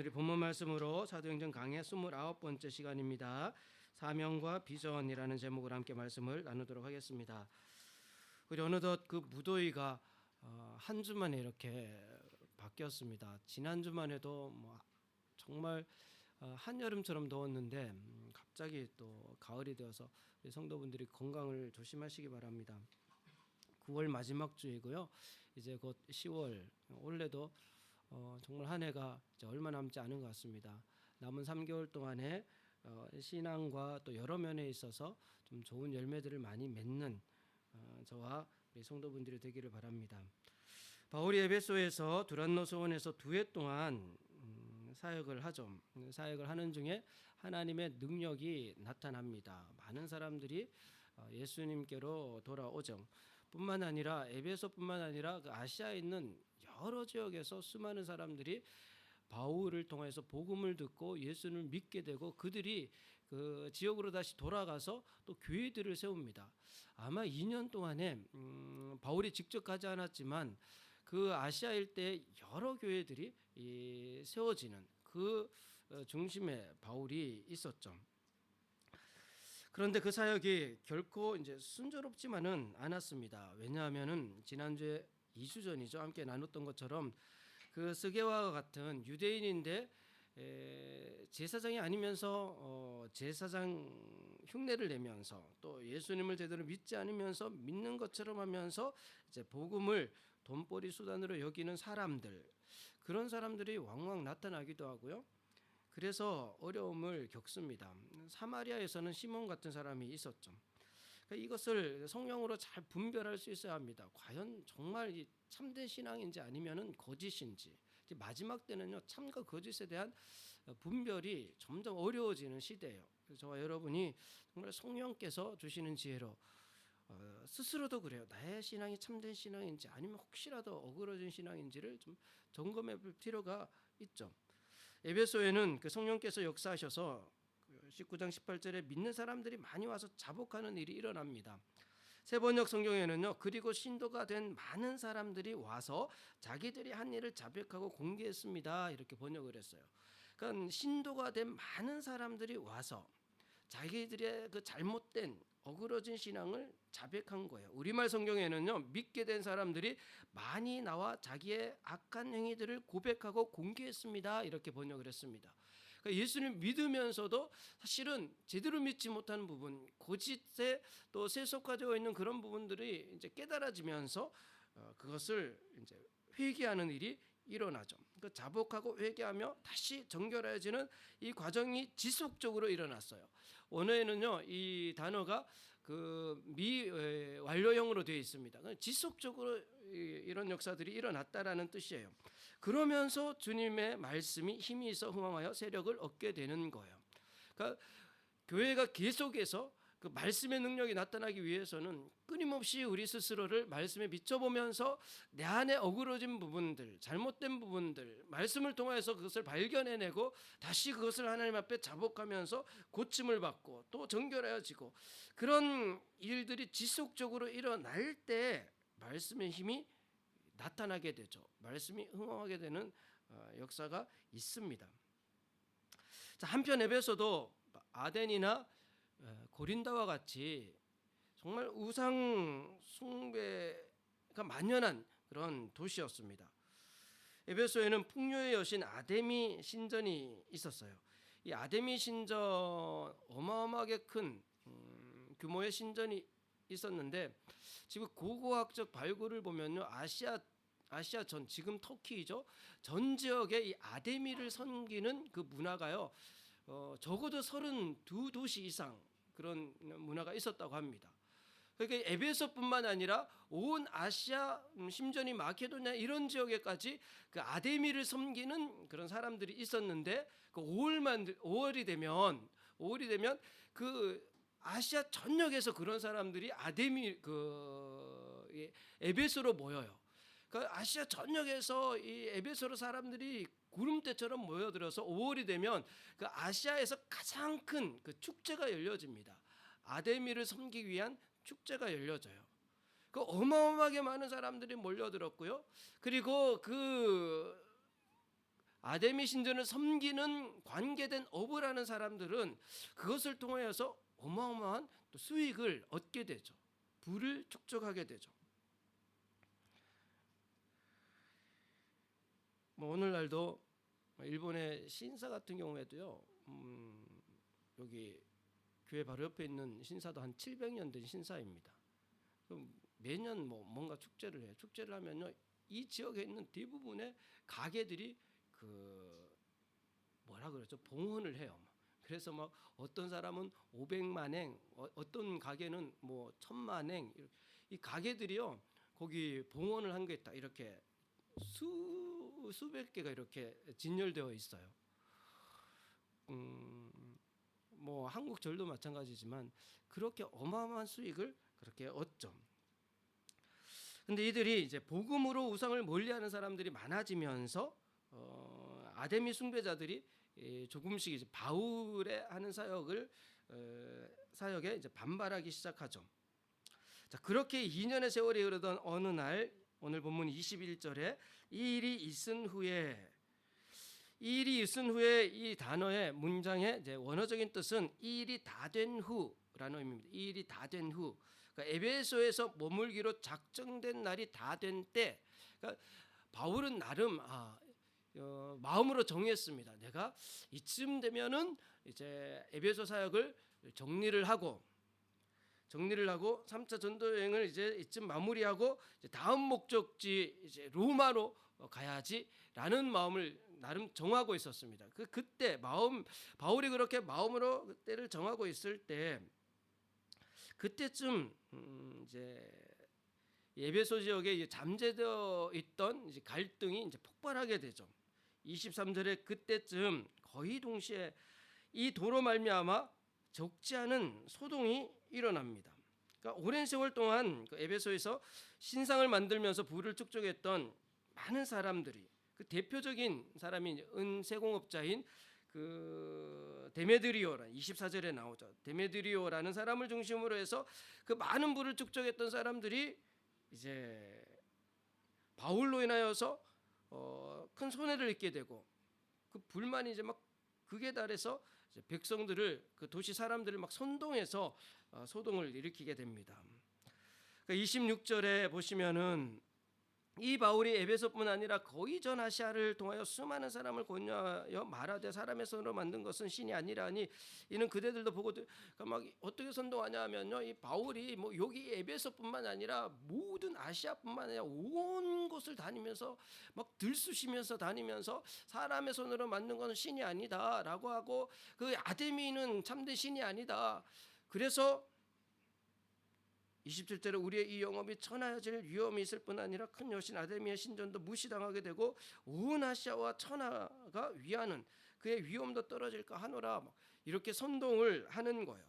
오늘 본문 말씀으로 사도행전 강의 29번째 시간입니다. 사명과 비전이라는 제목으로 함께 말씀을 나누도록 하겠습니다. 우리 어느덧 그 무더위가 한 주만에 이렇게 바뀌었습니다. 지난 주만 해도 정말 한여름처럼 더웠는데 갑자기 또 가을이 되어서 우리 성도분들이 건강을 조심하시기 바랍니다. 9월 마지막 주이고요. 이제 곧 10월, 올해도 정말 한 해가 이제 얼마 남지 않은 것 같습니다. 남은 3개월 동안에 신앙과 또 여러 면에 있어서 좀 좋은 열매들을 많이 맺는 저와 우리 성도분들이 되기를 바랍니다. 바울이 에베소에서 두란노 소원에서 2해 동안 사역을 하죠. 사역을 하는 중에 하나님의 능력이 나타납니다. 많은 사람들이 예수님께로 돌아오죠. 뿐만 아니라 에베소뿐만 아니라 그 아시아에 있는 여러 지역에서 수많은 사람들이 바울을 통해서 복음을 듣고 예수를 믿게 되고 그들이 그 지역으로 다시 돌아가서 또 교회들을 세웁니다. 아마 2년 동안에 바울이 직접 가지 않았지만 그 아시아 일대에 여러 교회들이 세워지는 그 중심에 바울이 있었죠. 그런데 그 사역이 결코 이제 순조롭지만은 않았습니다. 왜냐하면은 지난주에 2주 전이죠. 함께 나눴던 것처럼 그 스게와와 같은 유대인인데 제사장이 아니면서 제사장 흉내를 내면서 또 예수님을 제대로 믿지 않으면서 믿는 것처럼 하면서 이제 복음을 돈벌이 수단으로 여기는 사람들, 그런 사람들이 왕왕 나타나기도 하고요. 그래서 어려움을 겪습니다. 사마리아에서는 시몬 같은 사람이 있었죠. 그러니까 이것을 성령으로 잘 분별할 수 있어야 합니다. 과연 정말 참된 신앙인지 아니면은 거짓인지. 마지막 때는요, 참과 거짓에 대한 분별이 점점 어려워지는 시대예요. 그래서 저와 여러분이 정말 성령께서 주시는 지혜로 스스로도 그래요. 나의 신앙이 참된 신앙인지 아니면 혹시라도 어그러진 신앙인지를 좀 점검해 볼 필요가 있죠. 에베소에는 그 성령께서 역사하셔서 19장 18절에 믿는 사람들이 많이 와서 자복하는 일이 일어납니다. 세번역 성경에는요, 그리고 신도가 된 많은 사람들이 와서 자기들이 한 일을 자백하고 공개했습니다, 이렇게 번역을 했어요. 그러니까 신도가 된 많은 사람들이 와서 자기들의 그 잘못된 어그러진 신앙을 자백한 거예요. 우리말 성경에는요, 믿게 된 사람들이 많이 나와 자기의 악한 행위들을 고백하고 공개했습니다, 이렇게 번역을 했습니다. 그러니까 예수를 믿으면서도 사실은 제대로 믿지 못하는 부분, 거짓에 또 세속화되어 있는 그런 부분들이 이제 깨달아지면서 그것을 이제 회개하는 일이 일어나죠. 그 자복하고 회개하며 다시 정결해지는 이 과정이 지속적으로 일어났어요. 원어에는요, 이 단어가 그 미완료형으로 되어 있습니다. 지속적으로 이런 역사들이 일어났다라는 뜻이에요. 그러면서 주님의 말씀이 힘이 있어 흥황하여 세력을 얻게 되는 거예요. 그러니까 교회가 계속해서 그 말씀의 능력이 나타나기 위해서는 끊임없이 우리 스스로를 말씀에 비춰보면서 내 안에 어그러진 부분들, 잘못된 부분들, 말씀을 통해서 그것을 발견해내고 다시 그것을 하나님 앞에 자복하면서 고침을 받고 또 정결해지고, 그런 일들이 지속적으로 일어날 때 말씀의 힘이 나타나게 되죠. 말씀이 흥황하게 되는 역사가 있습니다. 자, 한편 에베소도 아덴이나 고린도와 같이 정말 우상 숭배가 만연한 그런 도시였습니다. 에베소에는 풍요의 여신 아데미 신전이 있었어요. 이 아데미 신전, 어마어마하게 큰 규모의 신전이 있었는데, 지금 고고학적 발굴을 보면요, 아시아 전, 지금 터키죠, 전 지역에 이 아데미를 섬기는 그 문화가요, 적어도 32도시 이상 그런 문화가 있었다고 합니다. 그러니까 에베소뿐만 아니라 온 아시아, 심지어는 마케도니아 이런 지역에까지 그 아데미를 섬기는 그런 사람들이 있었는데, 그 5월이 되면 그 아시아 전역에서 그런 사람들이 아데미 에베소로 모여요. 그 아시아 전역에서 이 에베소로 사람들이 구름대처럼 모여들어서 5월이 되면 그 아시아에서 가장 큰 그 축제가 열려집니다. 아데미를 섬기기 위한 축제가 열려져요. 그 어마어마하게 많은 사람들이 몰려들었고요. 그리고 그 아데미 신전을 섬기는 관계된 업을 하는 사람들은 그것을 통하여서 어마어마한 또 수익을 얻게 되죠. 부를 축적하게 되죠. 뭐 오늘날도 일본의 신사 같은 경우에도요, 여기 교회 바로 옆에 있는 신사도 한 700년 된 신사입니다. 그럼 매년 뭐 뭔가 축제를 해요. 축제를 하면요, 이 지역에 있는 대부분의 가게들이 그 뭐라 그러죠? 봉헌을 해요. 그래서 막 어떤 사람은 500만 행, 어떤 가게는 뭐 1000만 행, 이 가게들이요 거기 봉헌을 한 게 있다. 이렇게 수백 개가 이렇게 진열되어 있어요. 뭐 한국 절도 마찬가지지만 그렇게 어마어마한 수익을 그렇게 얻죠. 근데 이들이 이제 복음으로 우상을 멀리하는 사람들이 많아지면서 아데미 숭배자들이 조금씩 이제 바울의 하는 사역에 이제 반발하기 시작하죠. 자, 그렇게 2년의 세월이 흐르던 어느 날, 오늘 본문 21절에 이 일이 있은 후에, 이 단어의 문장의 이제 원어적인 뜻은 이 일이 다 된 후라는 의미입니다. 이 일이 다 된 후. 그러니까 에베소에서 머물기로 작정된 날이 다 된 때. 그러니까 바울은 나름 마음으로 정했습니다. 내가 이쯤 되면은 이제 에베소 사역을 정리를 하고 3차 전도 여행을 이제 이쯤 마무리하고 이제 다음 목적지 이제 로마로 가야지라는 마음을 나름 정하고 있었습니다. 그때 바울이 그렇게 마음으로 그때를 정하고 있을 때 그때쯤 이제 에베소 지역에 잠재되어 있던 이제 갈등이 이제 폭발하게 되죠. 23절에 그때쯤 거의 동시에 이 도로 말미암아 적지 않은 소동이 일어납니다. 그러니까 오랜 세월 동안 그 에베소에서 신상을 만들면서 부를 축적했던 많은 사람들이, 그 대표적인 사람이 은세공업자인 그 데메드리오라는 24절에 나오죠. 데메드리오라는 사람을 중심으로 해서 그 많은 부를 축적했던 사람들이 이제 바울로 인하여서 큰 손해를 입게 되고 그 불만이 이제 막 극에 달해서 이제 백성들을, 그 도시 사람들을 막 선동해서 소동을 일으키게 됩니다. 그러니까 26절에 보시면은 이 바울이 에베소뿐 아니라 거의 전 아시아를 통하여 수많은 사람을 권유하여 말하되 사람의 손으로 만든 것은 신이 아니라니 이는 그대들도 보고 그러니까 막 어떻게 선동하냐 하면요, 이 바울이 뭐 여기 에베소뿐만 아니라 모든 아시아뿐만 아니라 온 곳을 다니면서 막 들쑤시면서 다니면서 사람의 손으로 만든 것은 신이 아니다라고 하고 그 아데미는 참된 신이 아니다. 그래서 27절에 우리의 이 영업이 천하여질 위험이 있을 뿐 아니라 큰 여신 아데미의 신전도 무시당하게 되고 온 아시아와 천하가 위하는 그의 위험도 떨어질까 하노라, 이렇게 선동을 하는 거예요.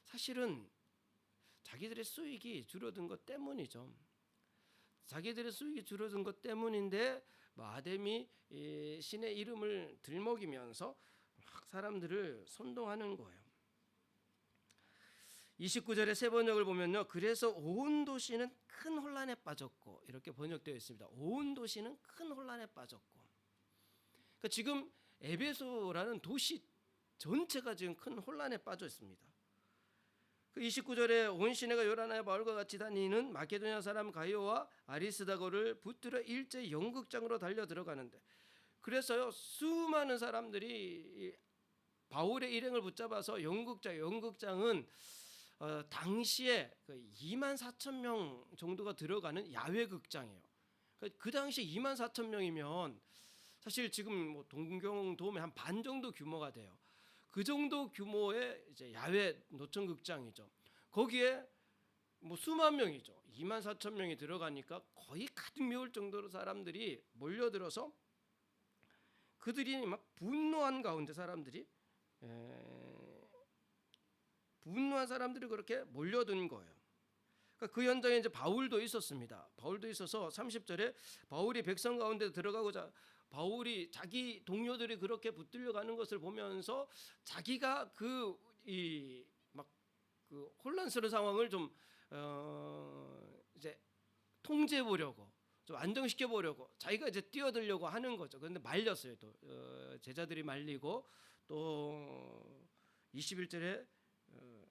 사실은 자기들의 수익이 줄어든 것 때문이죠. 자기들의 수익이 줄어든 것 때문인데 아데미 신의 이름을 들먹이면서 막 사람들을 선동하는 거예요. 29절의 세 번역을 보면요, 그래서 온 도시는 큰 혼란에 빠졌고, 이렇게 번역되어 있습니다. 온 도시는 큰 혼란에 빠졌고, 그러니까 지금 에베소라는 도시 전체가 지금 큰 혼란에 빠져 있습니다. 그 29절에 온 시내가 요란하여 바울과 같이 다니는 마케도냐 사람 가이오와 아리스다고를 붙들어 일제 연극장으로 달려 들어가는데, 그래서요 수많은 사람들이 바울의 일행을 붙잡아서 연극장은 당시에 2만 4천 명 정도가 들어가는 야외 극장이에요. 그 당시 2만 4천 명이면 사실 지금 뭐 동경돔의 한 반 정도 규모가 돼요. 그 정도 규모의 이제 야외 노천 극장이죠. 거기에 뭐 수만 명이죠. 2만 4천 명이 들어가니까 거의 가득 메울 정도로 사람들이 몰려들어서 그들이 막 분노한 가운데 분노한 사람들이 그렇게 몰려든 거예요. 그러니까 그 현장에 이제 바울도 있었습니다. 바울도 있어서 30절에 바울이 백성 가운데 들어가고자 바울이 자기 동료들이 그렇게 붙들려 가는 것을 보면서 자기가 그 혼란스러운 상황을 좀 이제 통제해 보려고 좀 안정시켜 보려고 자기가 이제 뛰어들려고 하는 거죠. 그런데 말렸어요. 또 제자들이 말리고 또 21절에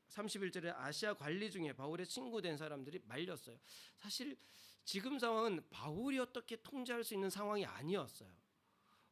31절에 아시아 관리 중에 바울의 친구 된 사람들이 말렸어요. 사실 지금 상황은 바울이 어떻게 통제할 수 있는 상황이 아니었어요.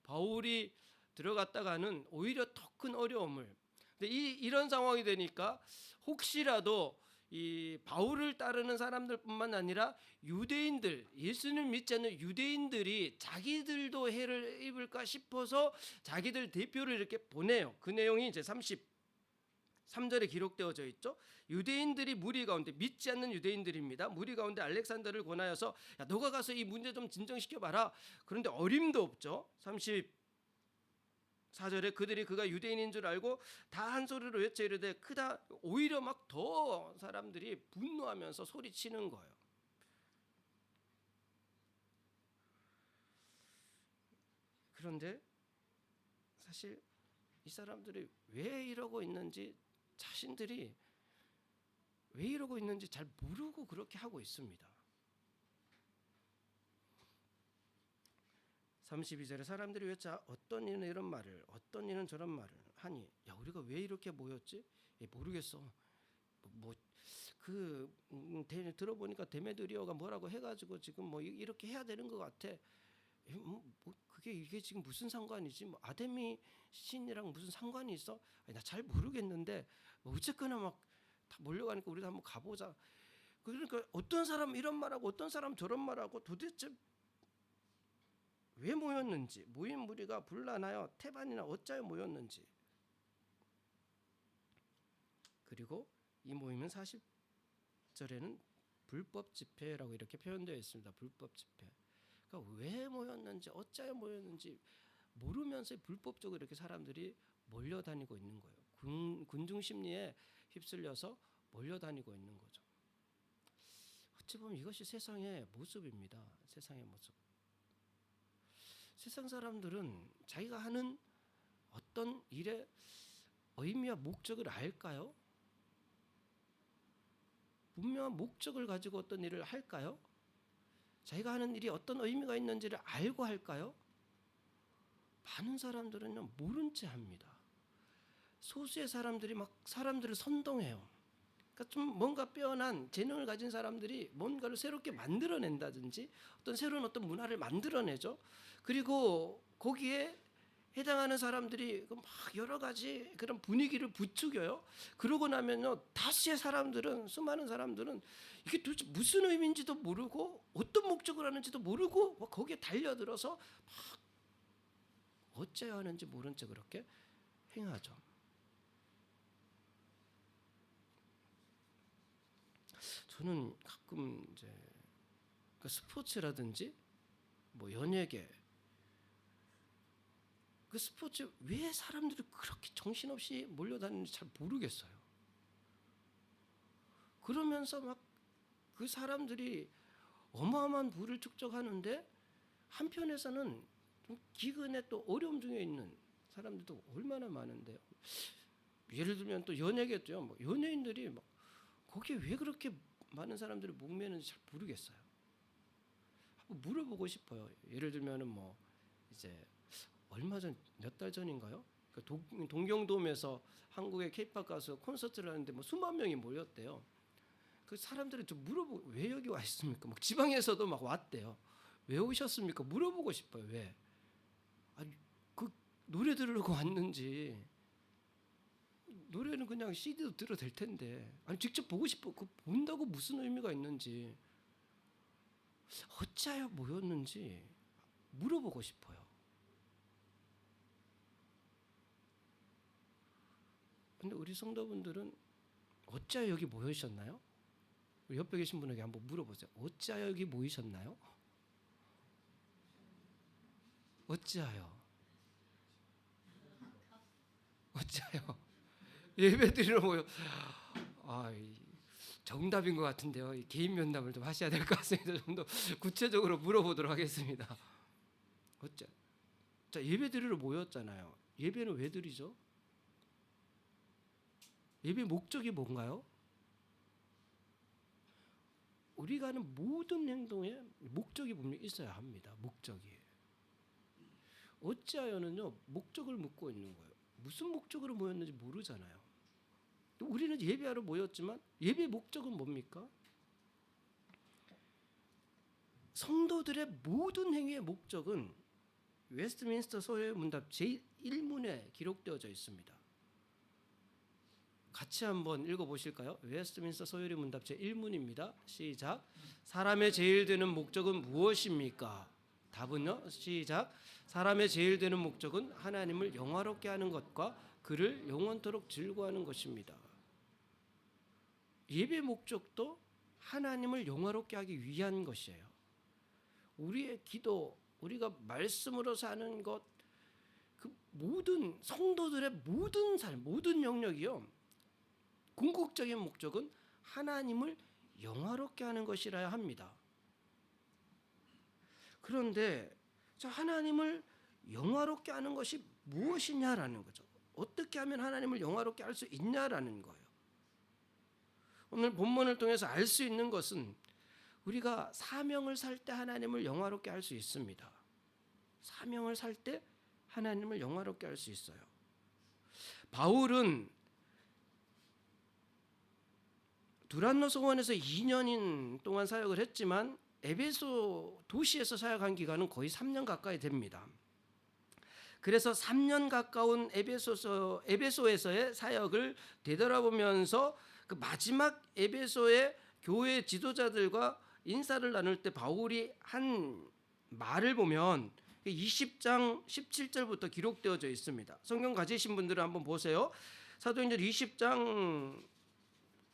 바울이 들어갔다가는 오히려 더 큰 어려움을. 근데 이런 상황이 되니까 혹시라도 이 바울을 따르는 사람들뿐만 아니라 유대인들, 예수님을 믿지 않는 유대인들이 자기들도 해를 입을까 싶어서 자기들 대표를 이렇게 보내요. 그 내용이 이제 33절에 기록되어져 있죠. 유대인들이 무리 가운데, 믿지 않는 유대인들입니다. 무리 가운데 알렉산더를 권하여서 야, 너가 가서 이 문제 좀 진정시켜 봐라. 그런데 어림도 없죠. 34절에 그들이 그가 유대인인 줄 알고 다 한 소리로 외쳐 이르되 크다. 오히려 막 더 사람들이 분노하면서 소리치는 거예요. 그런데 사실 이 사람들이 왜 이러고 있는지, 자신들이 왜 이러고 있는지 잘 모르고 그렇게 하고 있습니다. 32절에 사람들이 외쳐 어떤 이는 이런 말을 어떤 이는 저런 말을 하니 야 우리가 왜 이렇게 모였지? 모르겠어. 들어보니까 데메드리오가 뭐라고 해가지고 지금 뭐 이렇게 해야 되는 것 같아. 이게 지금 무슨 상관이지? 뭐 아데미 신이랑 무슨 상관이 있어? 나 잘 모르겠는데 뭐 어쨌거나 막 다 몰려가니까 우리도 한번 가보자. 그러니까 어떤 사람 이런 말하고 어떤 사람 저런 말하고 도대체 왜 모였는지, 모인 무리가 분란하여 태반이나 어찌하여 모였는지. 그리고 이 모임은 40절에는 불법 집회라고 이렇게 표현되어 있습니다. 불법 집회. 그러니까 왜 모였는지 어찌하여 모였는지 모르면서 불법적으로 이렇게 사람들이 몰려다니고 있는 거예요. 군중 심리에 휩쓸려서 몰려다니고 있는 거죠. 어찌 보면 이것이 세상의 모습입니다. 세상의 모습. 세상 사람들은 자기가 하는 어떤 일의 의미와 목적을 알까요? 분명한 목적을 가지고 어떤 일을 할까요? 자기가 하는 일이 어떤 의미가 있는지를 알고 할까요? 많은 사람들은 모른 채 합니다. 소수의 사람들이 막 사람들을 선동해요. 그러니까 좀 뭔가 빼어난 재능을 가진 사람들이 뭔가를 새롭게 만들어낸다든지 어떤 새로운 어떤 문화를 만들어내죠. 그리고 거기에 해당하는 사람들이 막 여러 가지 그런 분위기를 부추겨요. 그러고 나면요, 다수의 사람들은, 수많은 사람들은 이게 도대체 무슨 의미인지도 모르고 어떤 목적을 하는지도 모르고 막 거기에 달려들어서 막 어째야 하는지 모른 채 그렇게 행하죠. 저는 가끔 이제 그 스포츠라든지 뭐 연예계, 그 스포츠 왜 사람들이 그렇게 정신없이 몰려다니는지 잘 모르겠어요. 그러면서 막 그 사람들이 어마어마한 부를 축적하는데 한편에서는 좀 기근에 또 어려움 중에 있는 사람들도 얼마나 많은데요. 예를 들면 또 연예계도요. 뭐 연예인들이 막 거기에 왜 그렇게 많은 사람들이 목매는지 잘 모르겠어요. 한번 물어보고 싶어요. 예를 들면은 뭐 이제 얼마 전 몇 달 전인가요? 동경돔에서 한국의 K-팝 가수 콘서트를 하는데 뭐 수만 명이 모였대요. 그 사람들이 좀 물어보고 왜 여기 와 있습니까? 막 지방에서도 막 왔대요. 왜 오셨습니까? 물어보고 싶어요. 왜? 아니 그 노래 들으려고 왔는지. 노래는 그냥 CD도 들어도 될 텐데. 아니 직접 보고 싶어. 그 본다고 무슨 의미가 있는지. 어찌하여 모였는지 물어보고 싶어요. 근데 우리 성도분들은 어찌하여 여기 모이셨나요? 우리 옆에 계신 분에게 한번 물어보세요. 어찌하여 여기 모이셨나요? 어찌하여? 어찌하여? 예배 드리러 모여. 정답인 것 같은데요. 개인 면담을 좀 하셔야 될 것 같습니다. 좀 더 구체적으로 물어보도록 하겠습니다. 어째? 자, 예배 드리러 모였잖아요. 예배는 왜 드리죠? 예배 목적이 뭔가요? 우리가 하는 모든 행동에 목적이 분명히 있어야 합니다. 목적이. 어찌하여는요 목적을 묻고 있는 거예요. 무슨 목적으로 모였는지 모르잖아요. 우리는 예배하러 모였지만 예배 목적은 뭡니까? 성도들의 모든 행위의 목적은 웨스트민스터 소요의 문답 제1문에 기록되어져 있습니다. 같이 한번 읽어보실까요? 웨스트민스터 소요의 문답 제1문입니다. 시작. 사람의 제일 되는 목적은 무엇입니까? 답은요. 시작. 사람의 제일 되는 목적은 하나님을 영화롭게 하는 것과 그를 영원토록 즐거워하는 것입니다. 예배 목적도 하나님을 영화롭게 하기 위한 것이에요. 우리의 기도, 우리가 말씀으로 사는 것, 그 모든 성도들의 모든 삶, 모든 영역이요. 궁극적인 목적은 하나님을 영화롭게 하는 것이라야 합니다. 그런데 하나님을 영화롭게 하는 것이 무엇이냐라는 거죠. 어떻게 하면 하나님을 영화롭게 할 수 있냐라는 거예요. 오늘 본문을 통해서 알 수 있는 것은 우리가 사명을 살 때 하나님을 영화롭게 할 수 있습니다. 사명을 살 때 하나님을 영화롭게 할 수 있어요. 바울은 두란노 소원에서 2년인 동안 사역을 했지만 에베소 도시에서 사역한 기간은 거의 3년 가까이 됩니다. 그래서 3년 가까운 에베소에서의 사역을 되돌아보면서 그 마지막 에베소의 교회 지도자들과 인사를 나눌 때 바울이 한 말을 보면 20장 17절부터 기록되어져 있습니다. 성경 가지신 분들은 한번 보세요. 사도행전 20장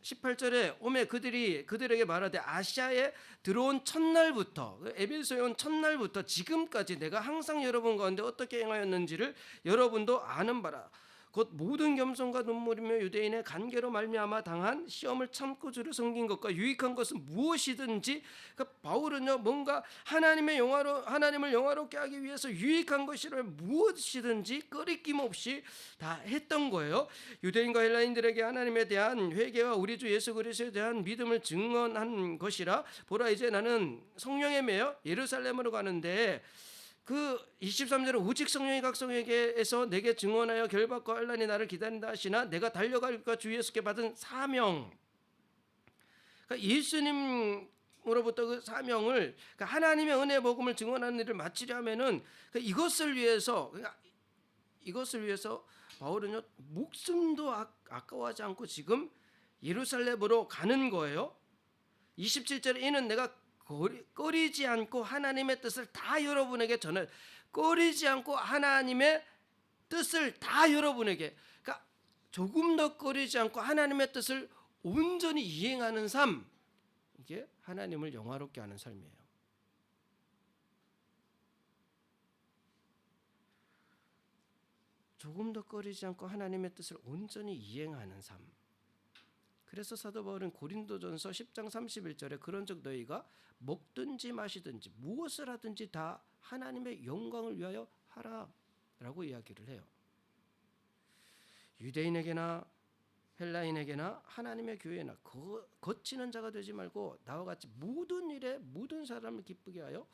18절에 오매 그들에게 말하되 아시아에 들어온 첫날부터 에베소에 온 첫날부터 지금까지 내가 항상 여러분 가운데 어떻게 행하였는지를 여러분도 아는 바라. 곧 모든 겸손과 눈물이며 유대인의 간계로 말미암아 당한 시험을 참고 주를 섬긴 것과 유익한 것은 무엇이든지, 그러니까 바울은요 뭔가 하나님을 영화롭게 하기 위해서 유익한 것이라면 무엇이든지 꺼리낌 없이 다 했던 거예요. 유대인과 헬라인들에게 하나님에 대한 회개와 우리 주 예수 그리스도에 대한 믿음을 증언한 것이라. 보라 이제 나는 성령에 매여 예루살렘으로 가는데 그 23절에 오직 성령이 각 성에게서 내게 증언하여 결박과 환난이 나를 기다린다 하시나 내가 달려갈까 주 예수께 받은 사명, 그러니까 예수님으로부터 그 사명을, 그러니까 하나님의 은혜 복음을 증언하는 일을 마치려 하면은 이것을 위해서 바울은요 목숨도 아까워하지 않고 지금 예루살렘으로 가는 거예요. 27절에 이는 내가 꺼리지 않고 하나님의 뜻을 다 여러분에게 전해, 꺼리지 않고 하나님의 뜻을 다 여러분에게, 그러니까 조금 더 꺼리지 않고 하나님의 뜻을 온전히 이행하는 삶, 이게 하나님을 영화롭게 하는 삶이에요. 조금 더 꺼리지 않고 하나님의 뜻을 온전히 이행하는 삶. 그래서 사도 바울은 고린도전서 10장 31절에 그런즉 너희가 먹든지 마시든지 무엇을 하든지 다 하나님의 영광을 위하여 하라라고 이야기를 해요. 유대인에게나 헬라인에게나 하나님의 교회나 거치는 자가 되지 말고 나와 같이 모든 일에 모든 사람을 기쁘게 하여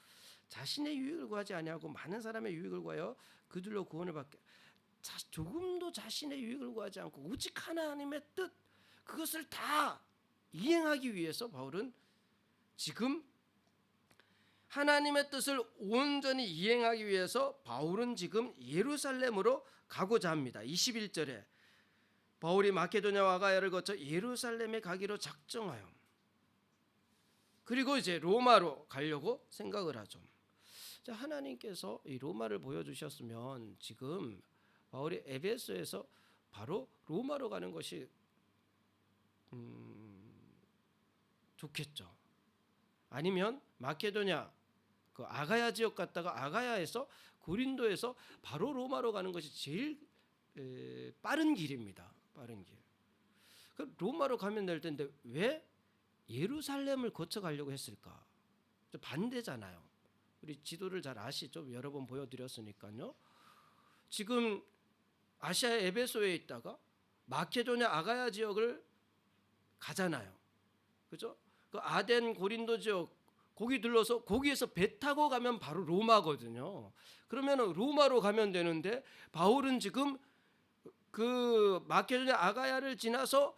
자신의 유익을 구하지 아니하고 많은 사람의 유익을 구하여 그들로 구원을 받게, 조금도 자신의 유익을 구하지 않고 오직 하나님의 뜻, 그것을 다 이행하기 위해서 바울은 지금 하나님의 뜻을 온전히 이행하기 위해서 바울은 지금 예루살렘으로 가고자 합니다. 21절에 바울이 마케도냐와 아가야를 거쳐 예루살렘에 가기로 작정하여 그리고 이제 로마로 가려고 생각을 하죠. 자, 하나님께서 이 로마를 보여주셨으면 지금 바울이 에베소에서 바로 로마로 가는 것이 좋겠죠. 아니면 마케도냐 그 아가야 지역 갔다가 아가야에서 고린도에서 바로 로마로 가는 것이 제일 빠른 길입니다. 빠른 길. 그 로마로 가면 될 텐데 왜 예루살렘을 거쳐 가려고 했을까? 반대잖아요. 우리 지도를 잘 아시죠? 여러 번 보여드렸으니까요. 지금 아시아 에베소에 있다가 마케도냐 아가야 지역을 가잖아요. 그죠? 그 아덴 고린도 지역 거기 들러서 거기에서 배 타고 가면 바로 로마거든요. 그러면 로마로 가면 되는데 바울은 지금 그 마케도냐 아가야를 지나서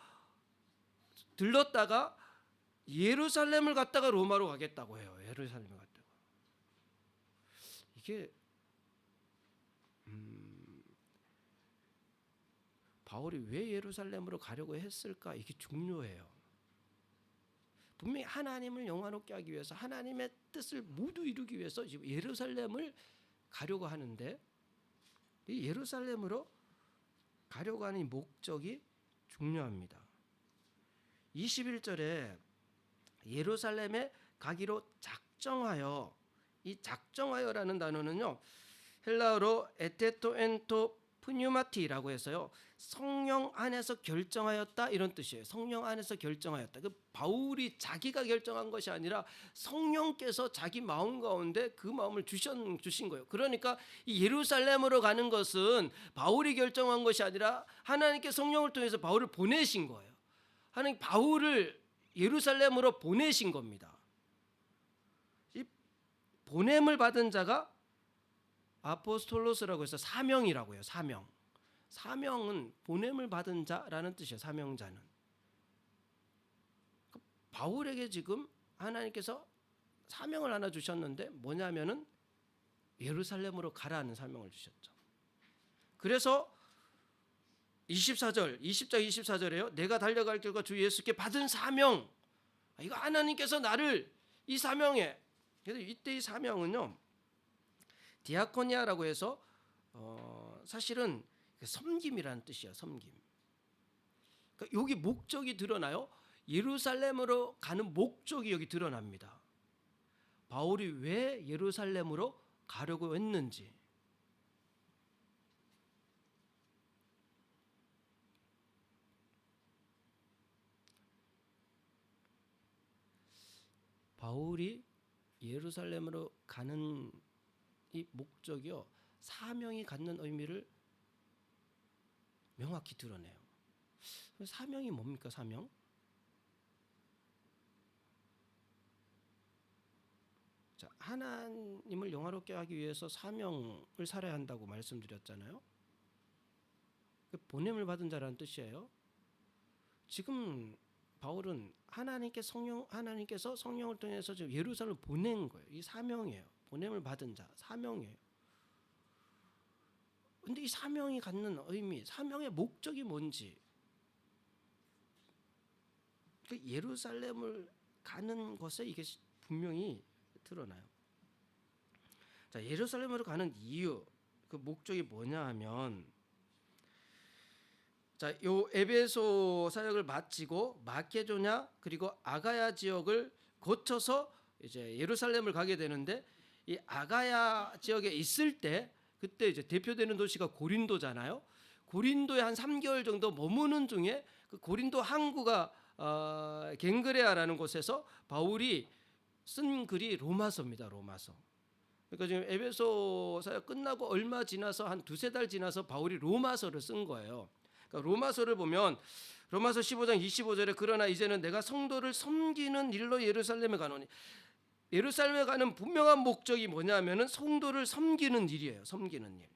들렀다가 예루살렘을 갔다가 로마로 가겠다고 해요. 예루살렘을 갔다가. 이게 바울이 왜 예루살렘으로 가려고 했을까? 이게 중요해요. 분명히 하나님을 영화롭게 하기 위해서 하나님의 뜻을 모두 이루기 위해서 지금 예루살렘을 가려고 하는데 이 예루살렘으로 가려고 하는 목적이 중요합니다. 21절에 예루살렘에 가기로 작정하여, 이 작정하여라는 단어는요 헬라어로 에테토엔토 푸뉴마티라고 해서요 성령 안에서 결정하였다 이런 뜻이에요. 성령 안에서 결정하였다. 그 바울이 자기가 결정한 것이 아니라 성령께서 자기 마음 가운데 그 마음을 주신 거예요. 그러니까 이 예루살렘으로 가는 것은 바울이 결정한 것이 아니라 하나님께 성령을 통해서 바울을 보내신 거예요. 하나님 바울을 예루살렘으로 보내신 겁니다. 이 보냄을 받은 자가 아포스톨로스라고 해서 사명이라고 해요. 사명은 보냄을 받은 자라는 뜻이에요. 사명자는. 바울에게 지금 하나님께서 사명을 하나 주셨는데 뭐냐면은 예루살렘으로 가라는 사명을 주셨죠. 그래서 20장 24절에요. 내가 달려갈 길과 주 예수께 받은 사명. 이거 하나님께서 나를 이 사명에, 그래서 이때 이 사명은요 디아코니아라고 해서 사실은 섬김이라는 뜻이에요. 섬김. 그러니까 여기 목적이 드러나요. 예루살렘으로 가는 목적이 여기 드러납니다. 바울이 왜 예루살렘으로 가려고 했는지. 바울이 예루살렘으로 가는 이 목적이요 사명이 갖는 의미를 명확히 드러내요. 사명이 뭡니까? 사명? 자, 하나님을 영화롭게 하기 위해서 사명을 살아야 한다고 말씀드렸잖아요. 보냄을 받은 자라는 뜻이에요. 지금 바울은 하나님께서 성령을 통해서 지금 예루살렘을 보낸 거예요. 이 사명이에요. 보냄을 받은 자, 사명이에요. 근데 이 사명이 갖는 의미, 사명의 목적이 뭔지, 그 예루살렘을 가는 것에 이게 분명히 드러나요. 자, 예루살렘으로 가는 이유, 그 목적이 뭐냐 하면, 자, 요 에베소 사역을 마치고 마케도냐 그리고 아가야 지역을 거쳐서 이제 예루살렘을 가게 되는데, 이 아가야 지역에 있을 때 그때 이제 대표되는 도시가 고린도잖아요. 고린도에 한 3개월 정도 머무는 중에 그 고린도 항구가 겐그레아라는 곳에서 바울이 쓴 글이 로마서입니다. 로마서. 그러니까 지금 에베소 사역 끝나고 얼마 지나서 한 두세 달 지나서 바울이 로마서를 쓴 거예요. 그러니까 로마서를 보면 로마서 15장 25절에 그러나 이제는 내가 성도를 섬기는 일로 예루살렘에 가노니, 예루살렘에 가는 분명한 목적이 뭐냐면은 성도를 섬기는 일이에요. 섬기는 일.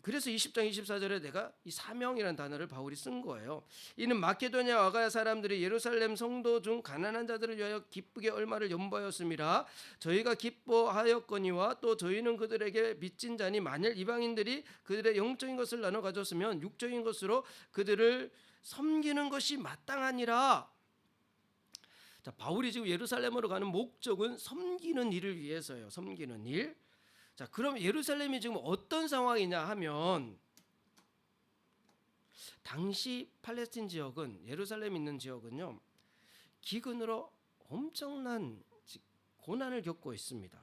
그래서 20장 24절에 내가 이 사명이라는 단어를 바울이 쓴 거예요. 이는 마케도냐 아가야 사람들이 예루살렘 성도 중 가난한 자들을 위하여 기쁘게 얼마를 연보하였음이라. 저희가 기뻐하였거니와 또 저희는 그들에게 빚진 자니 만일 이방인들이 그들의 영적인 것을 나눠 가졌으면 육적인 것으로 그들을 섬기는 것이 마땅하니라. 자, 바울이 지금 예루살렘으로 가는 목적은 섬기는 일을 위해서예요. 섬기는 일. 자, 그럼 예루살렘이 지금 어떤 상황이냐 하면, 당시 팔레스틴 지역은, 예루살렘 있는 지역은요 기근으로 엄청난 고난을 겪고 있습니다.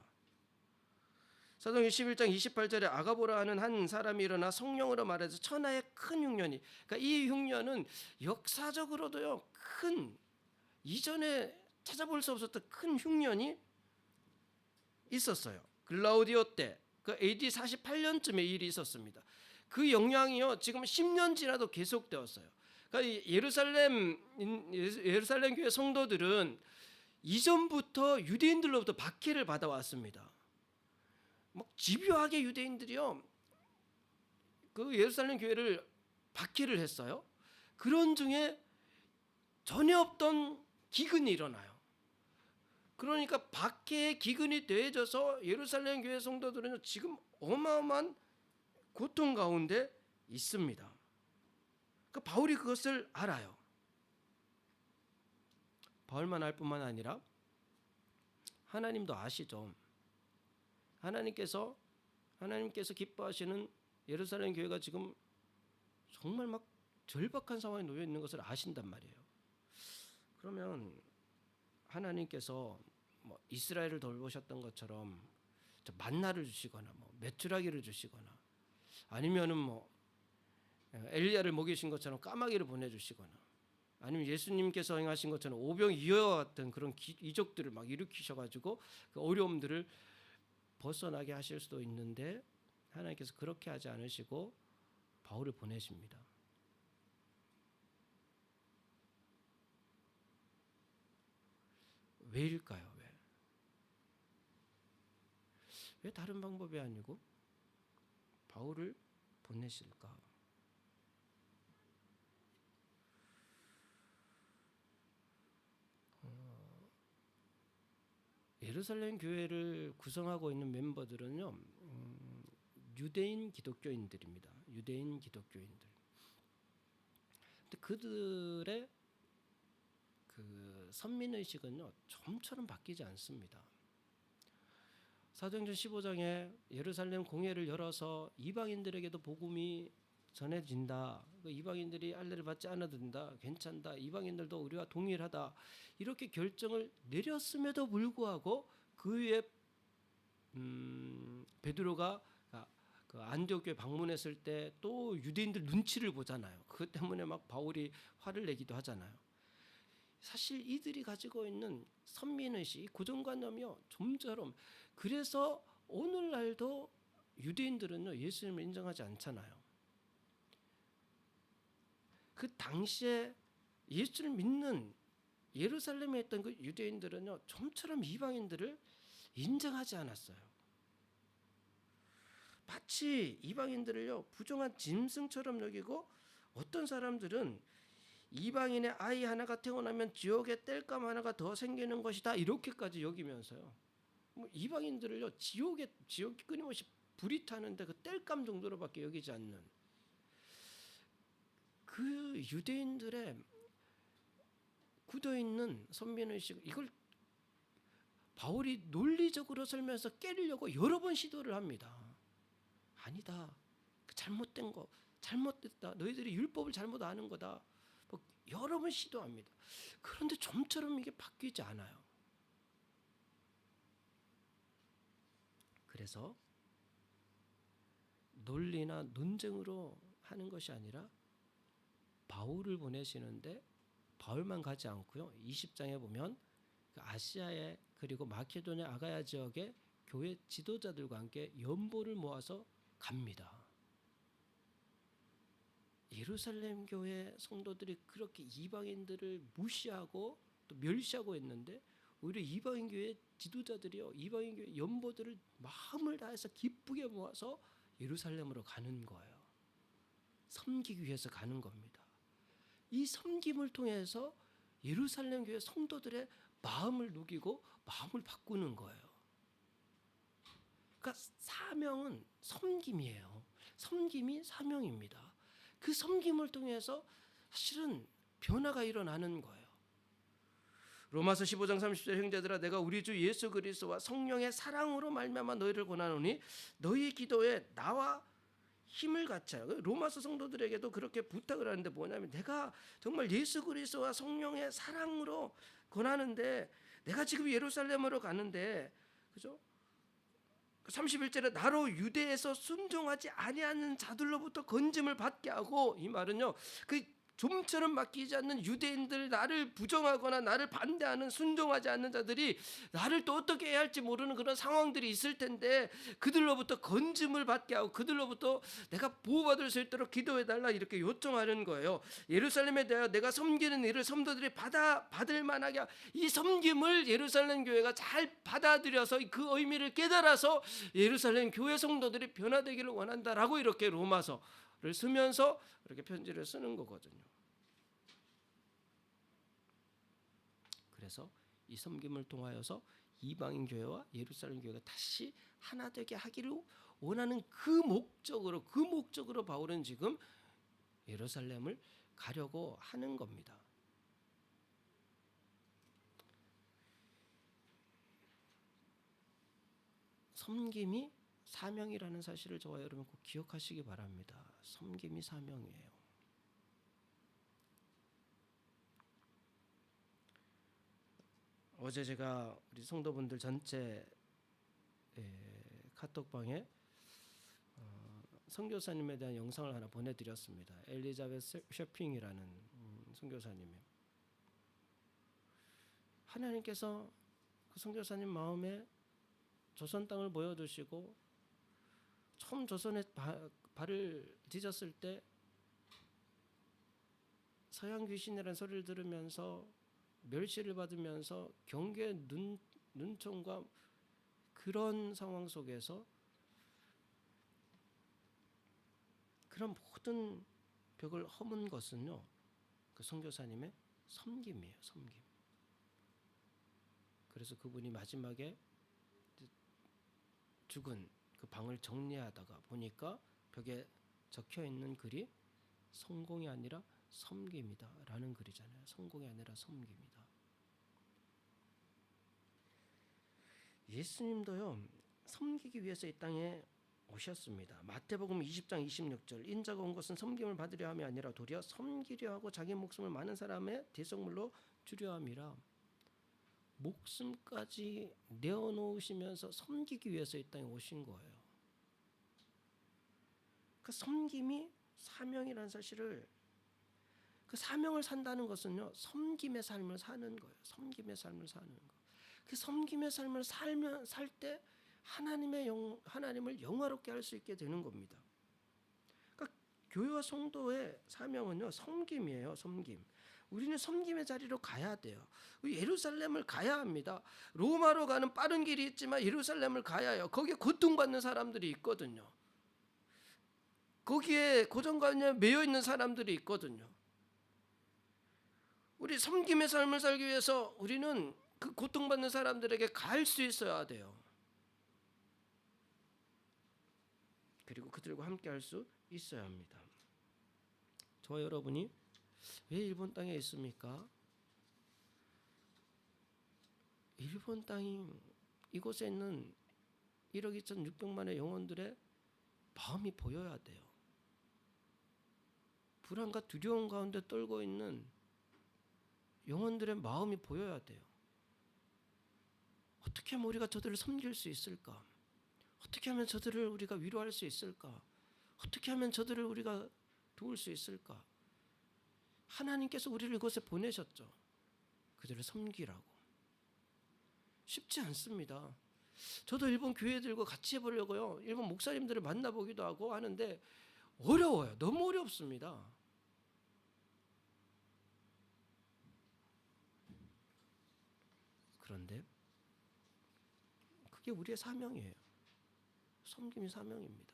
사도행전 11장 28절에 아가보라 하는 한 사람이 일어나 성령으로 말해서 천하의 큰 흉년이, 그러니까 이 흉년은 역사적으로도요 큰, 이전에 찾아볼 수 없었던 큰 흉년이 있었어요. 글라우디오 때, 그 AD 48년쯤에 일이 있었습니다. 그 영향이요 지금 10년 지나도 계속되었어요. 그러니까 이 예루살렘 교회 성도들은 이전부터 유대인들로부터 박해를 받아왔습니다. 막 집요하게 유대인들이요, 그 예루살렘 교회를 박해를 했어요. 그런 중에 전혀 없던 기근이 일어나요. 그러니까 박해의 기근이 더해져서 예루살렘 교회 성도들은 지금 어마어마한 고통 가운데 있습니다. 그 바울이 그것을 알아요. 바울만 알 뿐만 아니라 하나님도 아시죠. 하나님께서 기뻐하시는 예루살렘 교회가 지금 정말 막 절박한 상황에 놓여 있는 것을 아신단 말이에요. 그러면 하나님께서 뭐 이스라엘을 돌보셨던 것처럼 만나를 주시거나 뭐 메추라기를 주시거나 아니면은 뭐 엘리야를 먹이신 것처럼 까마귀를 보내주시거나 아니면 예수님께서 행하신 것처럼 오병이어와 같은 그런 이적들을 막 일으키셔가지고 그 어려움들을 벗어나게 하실 수도 있는데 하나님께서 그렇게 하지 않으시고 바울을 보내십니다. 왜일까요? 왜 다른 방법이 아니고 바울을 보내실까? 예루살렘 교회를 구성하고 있는 멤버들은요, 유대인 기독교인들입니다. 유대인 기독교인들. 근데 그들의 그 선민의식은요, 좀처럼 바뀌지 않습니다. 사도행전 15장에 예루살렘 공회를 열어서 이방인들에게도 복음이 전해진다. 이방인들이 할례를 받지 않아도 된다. 괜찮다. 이방인들도 우리와 동일하다. 이렇게 결정을 내렸음에도 불구하고 그 위에 베드로가 그 안디옥 교회 방문했을 때 또 유대인들 눈치를 보잖아요. 그것 때문에 막 바울이 화를 내기도 하잖아요. 사실 이들이 가지고 있는 선민의식, 고정관념이요, 좀처럼 그래서 오늘날도 유대인들은요 예수님을 인정하지 않잖아요. 그 당시에 예수를 믿는 예루살렘에 있던 그 유대인들은요 좀처럼 이방인들을 인정하지 않았어요. 마치 이방인들을요 부정한 짐승처럼 여기고 어떤 사람들은 이방인의 아이 하나가 태어나면 지옥에 땔감 하나가 더 생기는 것이다 이렇게까지 여기면서요. 뭐 이방인들을요 지옥이 끊임없이 불이 타는데 그 땔감 정도로밖에 여기지 않는 그 유대인들의 굳어있는 선민의식, 이걸 바울이 논리적으로 설명해서 깨려고 여러 번 시도를 합니다. 아니다, 잘못된 거, 잘못됐다, 너희들이 율법을 잘못 아는 거다, 뭐 여러 번 시도합니다. 그런데 좀처럼 이게 바뀌지 않아요. 그래서 논리나 논쟁으로 하는 것이 아니라 바울을 보내시는데 바울만 가지 않고요. 20장에 보면 아시아에 그리고 마케도냐 아가야 지역의 교회 지도자들과 함께 연보를 모아서 갑니다. 예루살렘 교회 성도들이 그렇게 이방인들을 무시하고 또 멸시하고 있는데 오히려 이방인 교회 지도자들이요, 이방인 교회 연보들을 마음을 다해서 기쁘게 모아서 예루살렘으로 가는 거예요. 섬기기 위해서 가는 겁니다. 이 섬김을 통해서 예루살렘 교회 성도들의 마음을 녹이고 마음을 바꾸는 거예요. 그러니까 사명은 섬김이에요. 섬김이 사명입니다. 그 섬김을 통해서 사실은 변화가 일어나는 거예요. 로마서 15장 30절 형제들아 내가 우리 주 예수 그리스도와 성령의 사랑으로 말미암아 너희를 권하노니 너희 기도에 나와 힘을 갖춰요. 로마서 성도들에게도 그렇게 부탁을 하는데 뭐냐면 내가 정말 예수 그리스도와 성령의 사랑으로 권하는데 내가 지금 예루살렘으로 가는데 그죠? 31절에 나로 유대에서 순종하지 아니하는 자들로부터 건짐을 받게 하고, 이 말은요 그 좀처럼 맡기지 않는 유대인들, 나를 부정하거나 나를 반대하는, 순종하지 않는 자들이 나를 또 어떻게 해야 할지 모르는 그런 상황들이 있을 텐데, 그들로부터 건짐을 받게 하고 그들로부터 내가 보호받을 수 있도록 기도해달라 이렇게 요청하는 거예요. 예루살렘에 대하여 내가 섬기는 일을 성도들이 받을 만하게, 이 섬김을 예루살렘 교회가 잘 받아들여서 그 의미를 깨달아서 예루살렘 교회 성도들이 변화되기를 원한다라고 이렇게 로마서를 쓰면서 이렇게 편지를 쓰는 거거든요. 그래서 이 섬김을 통하여서 이방인 교회와 예루살렘 교회가 다시 하나 되게 하기를 원하는 그 목적으로 바울은 지금 예루살렘을 가려고 하는 겁니다. 섬김이 사명이라는 사실을 저와 여러분 꼭 기억하시기 바랍니다. 섬김이 사명이에요. 어제 제가 우리 성도분들 전체 카톡방에 선교사님에 대한 영상을 하나 보내드렸습니다. 엘리자베스 셔핑이라는 선교사님이, 하나님께서 그 선교사님 마음에 조선 땅을 보여주시고 처음 조선에 발을 디뎠을 때 서양 귀신이라는 소리를 들으면서 멸시를 받으면서 경계의 눈총과 그런 상황 속에서 그런 모든 벽을 허문 것은요, 그 선교사님의 섬김이에요. 섬김. 그래서 그분이 마지막에 죽은 그 방을 정리하다가 보니까 벽에 적혀있는 글이 성공이 아니라 섬김이다 라는 글이잖아요. 성공이 아니라 섬김이다. 예수님도요, 섬기기 위해서 이 땅에 오셨습니다. 마태복음 20장 26절, 인자가 온 것은 섬김을 받으려 함이 아니라 도리어 섬기려 하고 자기 목숨을 많은 사람의 대속물로 주려 함이라. 목숨까지 내어놓으시면서 섬기기 위해서 이 땅에 오신 거예요. 그 섬김이 사명이라는 사실을, 그 사명을 산다는 것은요, 섬김의 삶을 사는 거예요. 섬김의 삶을 사는 거. 그 섬김의 삶을 살 때 하나님을 영화롭게 할 수 있게 되는 겁니다. 그러니까 교회와 성도의 사명은요, 섬김이에요. 섬김. 우리는 섬김의 자리로 가야 돼요. 예루살렘을 가야 합니다. 로마로 가는 빠른 길이 있지만 예루살렘을 가야 해요. 거기에 고통받는 사람들이 있거든요. 거기에 고정관념에 매여 있는 사람들이 있거든요. 우리 섬김의 삶을 살기 위해서 우리는 그 고통받는 사람들에게 갈 수 있어야 돼요. 그리고 그들과 함께 할 수 있어야 합니다. 저와 여러분이 왜 일본 땅에 있습니까? 일본 땅이, 이곳에 있는 1억 2,600만의 영혼들의 마음이 보여야 돼요. 불안과 두려움 가운데 떨고 있는 영혼들의 마음이 보여야 돼요. 어떻게 하면 우리가 저들을 섬길 수 있을까? 어떻게 하면 저들을 우리가 위로할 수 있을까? 어떻게 하면 저들을 우리가 도울 수 있을까? 하나님께서 우리를 이곳에 보내셨죠. 그들을 섬기라고. 쉽지 않습니다. 저도 일본 교회들과 같이 해보려고요, 일본 목사님들을 만나보기도 하고 하는데 어려워요. 너무 어렵습니다. 그런데 그게 우리의 사명이에요. 섬김이 사명입니다.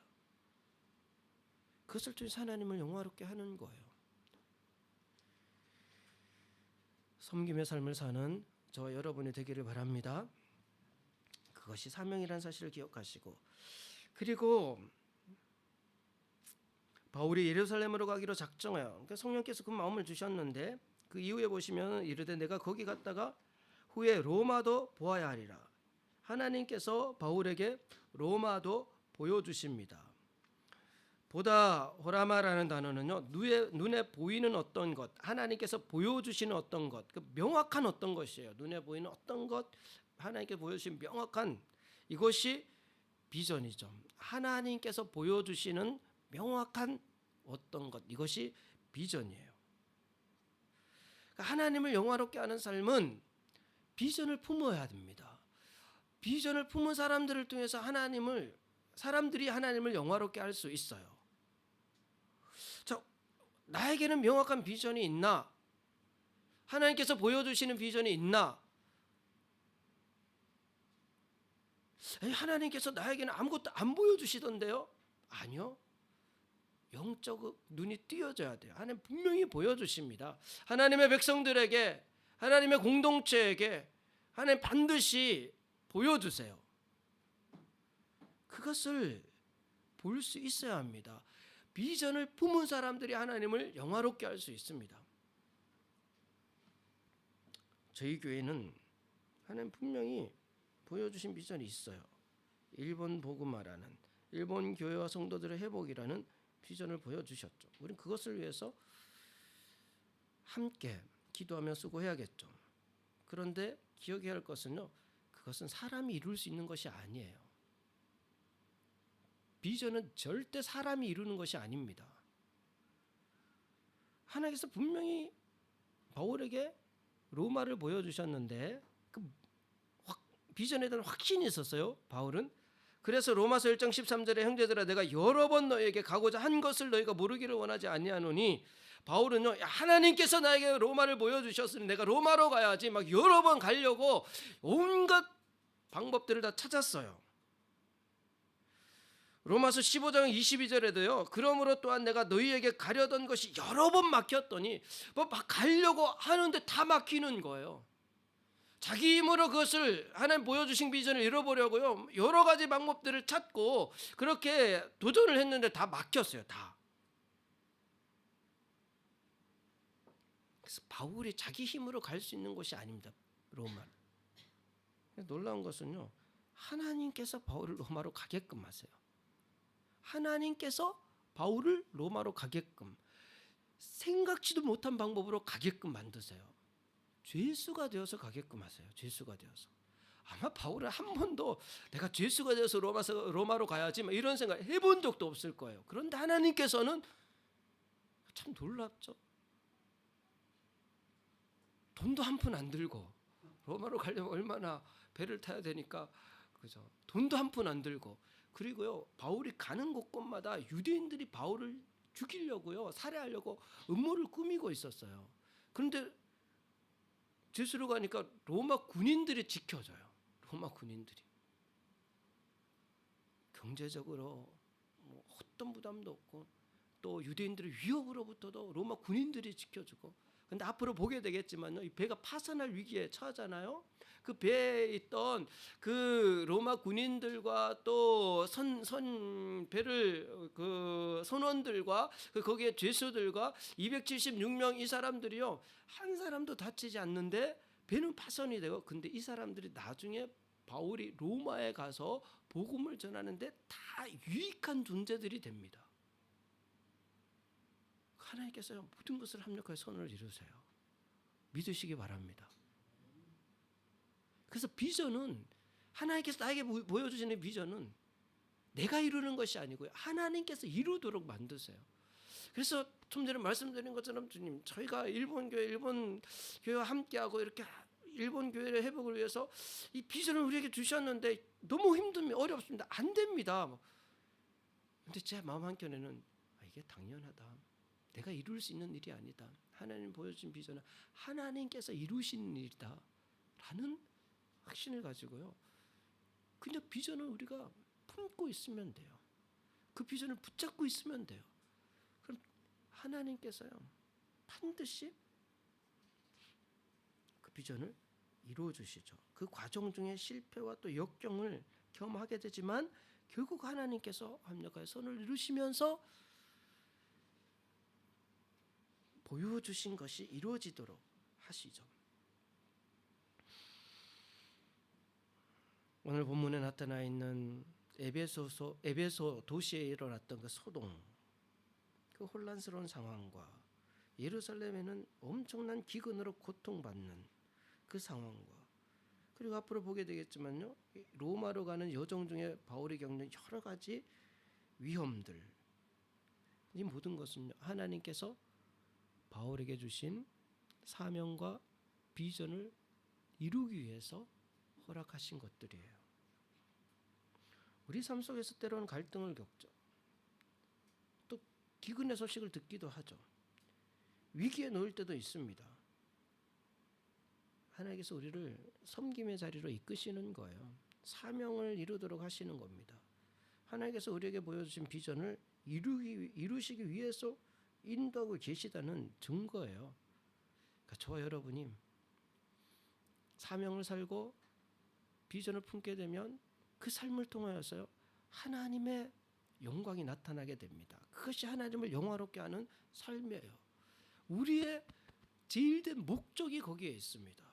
그것을 통해서 하나님을 영화롭게 하는 거예요. 섬김의 삶을 사는 저와 여러분이 되기를 바랍니다. 그것이 사명이라는 사실을 기억하시고, 그리고 바울이 예루살렘으로 가기로 작정해요. 그러니까 성령께서 그 마음을 주셨는데, 그 이후에 보시면 이르되 내가 거기 갔다가 후에 로마도 보아야 하리라. 하나님께서 바울에게 로마도 보여주십니다. 보다 호라마라는 단어는요, 눈에 보이는 어떤 것, 하나님께서 보여주시는 어떤 것, 그 명확한 어떤 것이에요. 눈에 보이는 어떤 것, 하나님께서 보여주신 명확한, 이것이 비전이죠. 하나님께서 보여주시는 명확한 어떤 것, 이것이 비전이에요. 하나님을 영화롭게 하는 삶은 비전을 품어야 됩니다. 비전을 품은 사람들을 통해서 사람들이 하나님을 영화롭게 할 수 있어요. 자, 나에게는 명확한 비전이 있나? 하나님께서 보여주시는 비전이 있나? 하나님께서 나에게는 아무것도 안 보여주시던데요? 아니요. 영적 눈이 띄어져야 돼요. 하나님 분명히 보여주십니다. 하나님의 백성들에게, 하나님의 공동체에게 하나님 반드시 보여주세요. 그것을 볼 수 있어야 합니다. 비전을 품은 사람들이 하나님을 영화롭게 할 수 있습니다. 저희 교회는 하나님 분명히 보여주신 비전이 있어요. 일본 복음화라는, 일본 교회와 성도들의 회복이라는 비전을 보여주셨죠. 우리는 그것을 위해서 함께 기도하며 수고해야겠죠. 그런데 기억해야 할 것은요, 그것은 사람이 이룰 수 있는 것이 아니에요. 비전은 절대 사람이 이루는 것이 아닙니다. 하나님께서 분명히 바울에게 로마를 보여주셨는데 그 비전에 대한 확신이 있었어요. 바울은. 그래서 로마서 1장 13절에 형제들아 내가 여러 번 너에게 가고자 한 것을 너희가 모르기를 원하지 아니하노니, 바울은요, 하나님께서 나에게 로마를 보여주셨으니 내가 로마로 가야지 막 여러 번 가려고 온갖 방법들을 다 찾았어요. 로마서 15장 22절에도요. 그러므로 또한 내가 너희에게 가려던 것이 여러 번 막혔더니 막 가려고 하는데 다 막히는 거예요. 자기 힘으로 그것을 하나님 보여주신 비전을 이뤄보려고요. 여러 가지 방법들을 찾고 그렇게 도전을 했는데 다 막혔어요. 다. 그래서 바울이 자기 힘으로 갈 수 있는 곳이 아닙니다. 로마. 놀라운 것은요. 하나님께서 바울을 로마로 가게끔 하세요. 하나님께서 바울을 로마로 가게끔, 생각지도 못한 방법으로 가게끔 만드세요. 죄수가 되어서 가게끔 하세요. 죄수가 되어서. 아마 바울은 한 번도 내가 죄수가 되어서 로마로 가야지 이런 생각 해본 적도 없을 거예요. 그런데 하나님께서는 참 놀랍죠. 돈도 한 푼 안 들고, 로마로 가려면 얼마나 배를 타야 되니까, 그죠? 돈도 한 푼 안 들고, 그리고요, 바울이 가는 곳곳마다 유대인들이 바울을 죽이려고요, 살해하려고 음모를 꾸미고 있었어요. 그런데 죄수로 가니까 로마 군인들이 지켜줘요. 로마 군인들이. 경제적으로 어떤 부담도 없고, 또 유대인들의 위협으로부터도 로마 군인들이 지켜주고. 근데 앞으로 보게 되겠지만요, 이 배가 파산할 위기에 처하잖아요. 그 배에 있던 그 로마 군인들과 또 배를 그 선원들과 거기에 죄수들과 276명 이 사람들이요, 한 사람도 다치지 않는데 배는 파손이 되고, 근데 이 사람들이 나중에 바울이 로마에 가서 복음을 전하는데 다 유익한 존재들이 됩니다. 하나님께서 모든 것을 합력하여 선을 이루세요. 믿으시기 바랍니다. 그래서 비전은, 하나님께서 나에게 보여주시는 비전은 내가 이루는 것이 아니고요, 하나님께서 이루도록 만드세요. 그래서 좀 전에 말씀드린 것처럼 주님, 저희가 일본 교회와 함께하고 이렇게 일본 교회의 회복을 위해서 이 비전을 우리에게 주셨는데 너무 힘듭니다. 어렵습니다. 안 됩니다. 근데 제 마음 한켠에는 이게 당연하다. 내가 이룰 수 있는 일이 아니다. 하나님 보여주신 비전은 하나님께서 이루시는 일이다 라는 확신을 가지고요, 그냥 비전을 우리가 품고 있으면 돼요. 그 비전을 붙잡고 있으면 돼요. 그럼 하나님께서요 반드시 그 비전을 이루어 주시죠. 그 과정 중에 실패와 또 역경을 경험하게 되지만 결국 하나님께서 합력하여 선을 이루시면서 보여주신 것이 이루어지도록 하시죠. 오늘 본문에 나타나 있는 에베소 도시에 일어났던 그 소동, 그 혼란스러운 상황과 예루살렘에는 엄청난 기근으로 고통받는 그 상황과, 그리고 앞으로 보게 되겠지만요, 로마로 가는 여정 중에 바울이 겪는 여러 가지 위험들, 이 모든 것은 하나님께서 바울에게 주신 사명과 비전을 이루기 위해서 허락하신 것들이에요. 우리 삶 속에서 때로는 갈등을 겪죠. 또 기근의 소식을 듣기도 하죠. 위기에 놓일 때도 있습니다. 하나님께서 우리를 섬김의 자리로 이끄시는 거예요. 사명을 이루도록 하시는 겁니다. 하나님께서 우리에게 보여주신 비전을 이루시기 위해서 인도하고 계시다는 증거예요. 그러니까 저와 여러분이 사명을 살고 비전을 품게 되면 그 삶을 통하여서 하나님의 영광이 나타나게 됩니다. 그것이 하나님을 영화롭게 하는 삶이에요. 우리의 제일된 목적이 거기에 있습니다.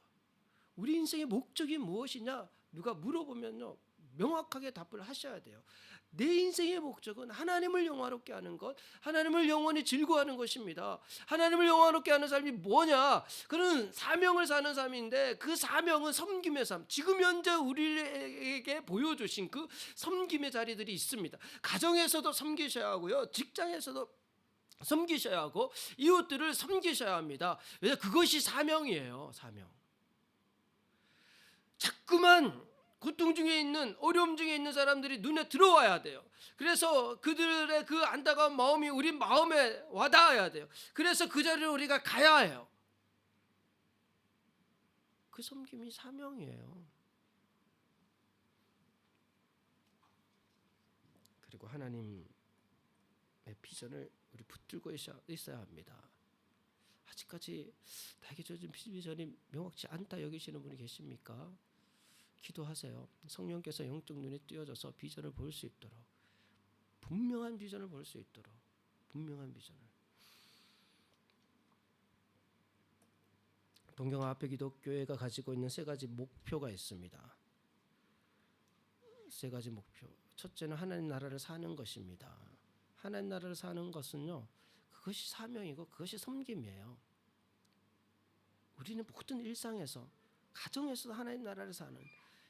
우리 인생의 목적이 무엇이냐? 누가 물어보면요, 명확하게 답을 하셔야 돼요. 내 인생의 목적은 하나님을 영화롭게 하는 것, 하나님을 영원히 즐거워하는 것입니다. 하나님을 영화롭게 하는 삶이 뭐냐? 그는 사명을 사는 삶인데, 그 사명은 섬김의 삶, 지금 현재 우리에게 보여주신 그 섬김의 자리들이 있습니다. 가정에서도 섬기셔야 하고요, 직장에서도 섬기셔야 하고, 이웃들을 섬기셔야 합니다. 왜? 그것이 사명이에요. 사명. 자꾸만 고통 중에 있는, 어려움 중에 있는 사람들이 눈에 들어와야 돼요. 그래서 그들의 그 안타까운 마음이 우리 마음에 와닿아야 돼요. 그래서 그 자리를 우리가 가야 해요. 그 섬김이 사명이에요. 그리고 하나님의 비전을 우리 붙들고 있어야 합니다. 아직까지 나에게 주어진 비전이 명확치 않다 여기시는 분이 계십니까? 기도하세요. 성령께서 영적 눈에 띄어져서 비전을 볼 수 있도록, 분명한 비전을 볼 수 있도록, 분명한 비전을. 동경화 앞에 기독교회가 가지고 있는 세 가지 목표가 있습니다. 세 가지 목표. 첫째는 하나님 나라를 사는 것입니다. 하나님 나라를 사는 것은요, 그것이 사명이고 그것이 섬김이에요. 우리는 모든 일상에서, 가정에서도 하나님 나라를 사는,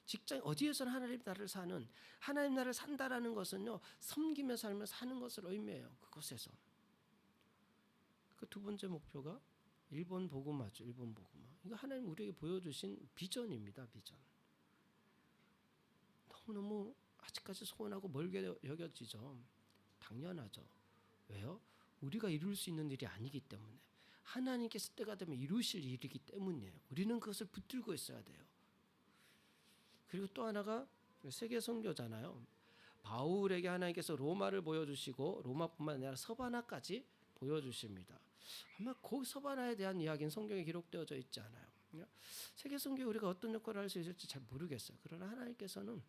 직장 어디에서는 하나님 나라를 사는, 하나님 나라를 산다라는 것은요, 섬김의 삶을 사는 것을 의미해요. 그곳에서. 그 두 번째 목표가 일본 복음화죠. 일본 복음화. 이거 하나님 우리에게 보여주신 비전입니다. 비전. 너무너무 아직까지 소원하고 멀게 여겨지죠. 당연하죠. 왜요? 우리가 이룰 수 있는 일이 아니기 때문에, 하나님께서 때가 되면 이루실 일이기 때문이에요. 우리는 그것을 붙들고 있어야 돼요. 그리고 또 하나가 세계 선교잖아요. 바울에게 하나님께서 로마를 보여주시고, 로마뿐만 아니라 서바나까지 보여주십니다. 아마 그 서바나에 대한 이야기는 성경에 기록되어져 있지 않아요. 세계 선교에 우리가 어떤 역할을 할 수 있을지 잘 모르겠어요. 그러나 하나님께서는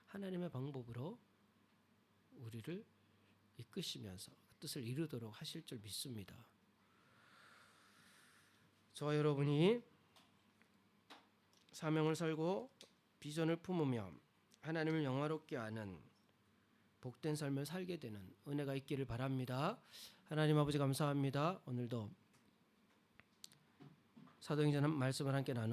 하나님의 방법으로 우리를 이끄시면서 그 뜻을 이루도록 하실 줄 믿습니다. 저와 여러분이 사명을 살고 비전을 품으며 하나님을 영화롭게 하는 복된 삶을 살게 되는 은혜가 있기를 바랍니다. 하나님 아버지 감사합니다. 오늘도 사도행전 말씀을 함께 나누